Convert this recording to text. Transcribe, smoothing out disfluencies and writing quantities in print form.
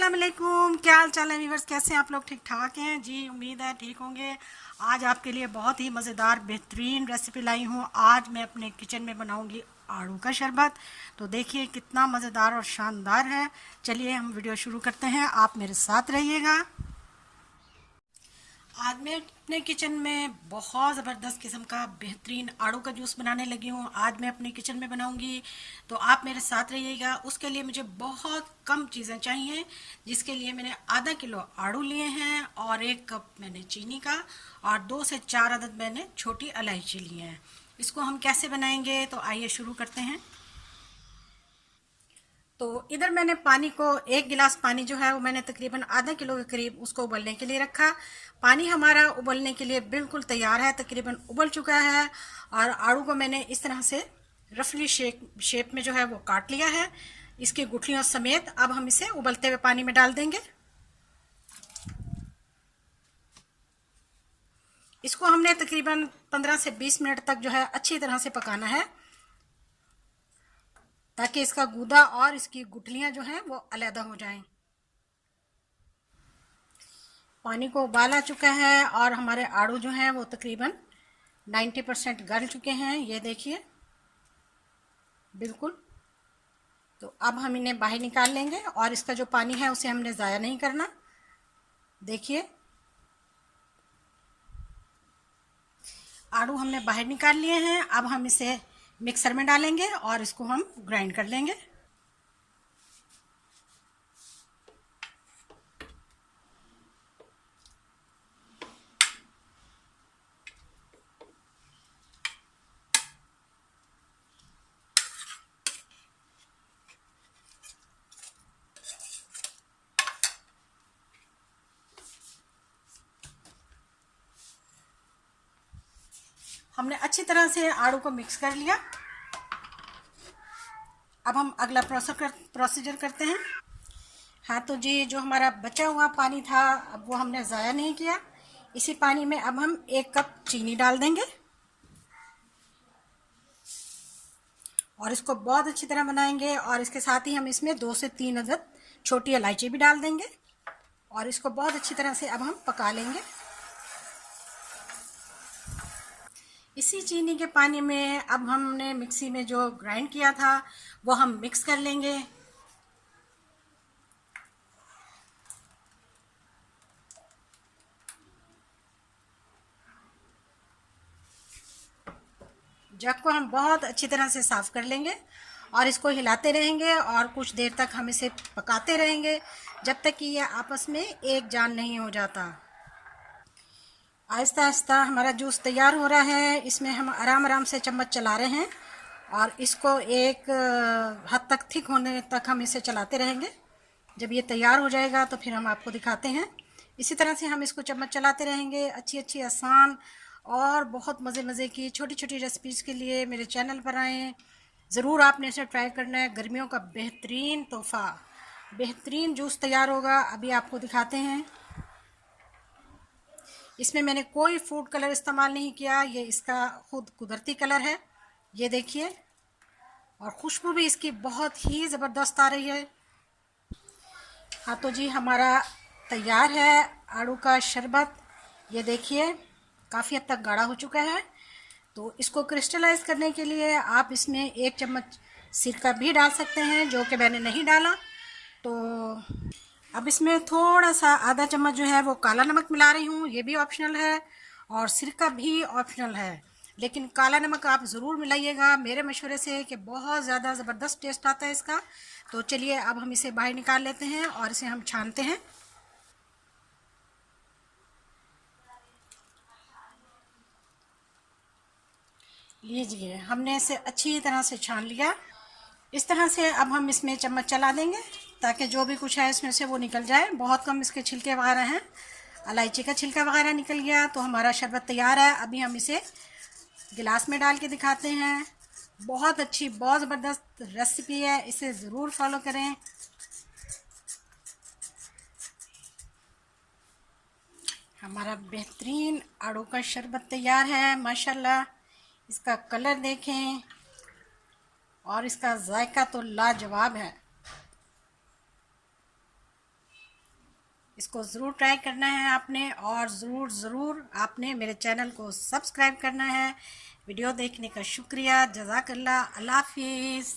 अस्सलाम वालेकुम, क्या हाल चाल है व्यूअर्स। कैसे हैं आप लोग? ठीक ठाक हैं जी, उम्मीद है ठीक होंगे। आज आपके लिए बहुत ही मज़ेदार बेहतरीन रेसिपी लाई हूँ। आज मैं अपने किचन में बनाऊँगी आड़ू का शरबत। तो देखिए कितना मज़ेदार और शानदार है। चलिए हम वीडियो शुरू करते हैं, आप मेरे साथ रहिएगा। आज मैं अपने किचन में बहुत ज़बरदस्त किस्म का बेहतरीन आड़ू का जूस बनाने लगी हूँ। आज मैं अपने किचन में बनाऊँगी, तो आप मेरे साथ रहिएगा। उसके लिए मुझे बहुत कम चीज़ें चाहिए, जिसके लिए मैंने आधा किलो आड़ू लिए हैं और 1 कप मैंने चीनी का और 2 से 4 अदद मैंने छोटी इलायची लिए हैं। इसको हम कैसे बनाएंगे, तो आइए शुरू करते हैं। तो इधर मैंने पानी को 1 गिलास पानी जो है वो मैंने तकरीबन आधा किलो के करीब उसको उबलने के लिए रखा। पानी हमारा उबलने के लिए बिल्कुल तैयार है, तकरीबन उबल चुका है। और आड़ू को मैंने इस तरह से रफली शेप में जो है वो काट लिया है, इसकी गुठलियों समेत। अब हम इसे उबलते हुए पानी में डाल देंगे। इसको हमने तकरीबन 15 से 20 मिनट तक जो है अच्छी तरह से पकाना है, ताकि इसका गूदा और इसकी गुठलियां जो हैं वो अलग हो जाएं। पानी को उबाल आ चुका है और हमारे आड़ू जो हैं वो तकरीबन 90% गल चुके हैं, ये देखिए बिल्कुल। तो अब हम इन्हें बाहर निकाल लेंगे और इसका जो पानी है उसे हमने ज़ाया नहीं करना। देखिए आड़ू हमने बाहर निकाल लिए हैं। अब हम इसे मिक्सर में डालेंगे और इसको हम ग्राइंड कर लेंगे। हमने अच्छी तरह से आड़ू को मिक्स कर लिया। अब हम अगला प्रोसीजर करते हैं। हाँ तो जी, जो हमारा बचा हुआ पानी था अब वो हमने ज़ाया नहीं किया। इसी पानी में अब हम 1 कप चीनी डाल देंगे और इसको बहुत अच्छी तरह बनाएंगे। और इसके साथ ही हम इसमें 2 से 3 अदद छोटी इलायची भी डाल देंगे और इसको बहुत अच्छी तरह से अब हम पका लेंगे। इसी चीनी के पानी में अब हमने मिक्सी में जो ग्राइंड किया था वो हम मिक्स कर लेंगे। जग को हम बहुत अच्छी तरह से साफ़ कर लेंगे और इसको हिलाते रहेंगे और कुछ देर तक हम इसे पकाते रहेंगे, जब तक कि यह आपस में एक जान नहीं हो जाता। आहिस्ता आहिस्ता हमारा जूस तैयार हो रहा है। इसमें हम आराम आराम से चम्मच चला रहे हैं और इसको एक हद तक थिक होने तक हम इसे चलाते रहेंगे। जब ये तैयार हो जाएगा तो फिर हम आपको दिखाते हैं। इसी तरह से हम इसको चम्मच चलाते रहेंगे। अच्छी अच्छी आसान और बहुत मज़े मज़े की छोटी छोटी रेसिपीज़ के लिए मेरे चैनल पर आएँ। ज़रूर आपने इसे ट्राई करना है। गर्मियों का बेहतरीन तोहफ़ा, बेहतरीन जूस तैयार होगा। अभी आपको दिखाते हैं। इसमें मैंने कोई फूड कलर इस्तेमाल नहीं किया, ये इसका खुद कुदरती कलर है, ये देखिए। और खुशबू भी इसकी बहुत ही ज़बरदस्त आ रही है। हाँ तो जी, हमारा तैयार है आड़ू का शरबत। ये देखिए काफ़ी हद तक गाढ़ा हो चुका है। तो इसको क्रिस्टलाइज करने के लिए आप इसमें 1 चम्मच सिरका भी डाल सकते हैं, जो कि मैंने नहीं डाला। तो अब इसमें थोड़ा सा आधा चम्मच जो है वो काला नमक मिला रही हूँ, ये भी ऑप्शनल है और सिरका भी ऑप्शनल है, लेकिन काला नमक आप ज़रूर मिलाइएगा मेरे मशवरे से, कि बहुत ज़्यादा ज़बरदस्त टेस्ट आता है इसका। तो चलिए अब हम इसे बाहर निकाल लेते हैं और इसे हम छानते हैं। लीजिए, हमने इसे अच्छी तरह से छान लिया। इस तरह से अब हम इसमें चम्मच चला देंगे ताकि जो भी कुछ है इसमें से वो निकल जाए। बहुत कम इसके छिलके वगैरह हैं, इलायची का छिलका वगैरह निकल गया। तो हमारा शरबत तैयार है। अभी हम इसे गिलास में डाल के दिखाते हैं। बहुत अच्छी, बहुत ज़बरदस्त रेसिपी है, इसे ज़रूर फॉलो करें। हमारा बेहतरीन आड़ू का शरबत तैयार है माशाल्लाह। इसका कलर देखें और इसका जायका तो लाजवाब है। इसको ज़रूर ट्राई करना है आपने, और ज़रूर आपने मेरे चैनल को सब्सक्राइब करना है। वीडियो देखने का शुक्रिया, जज़ाकल्लाह, अल्लाह हाफिज़।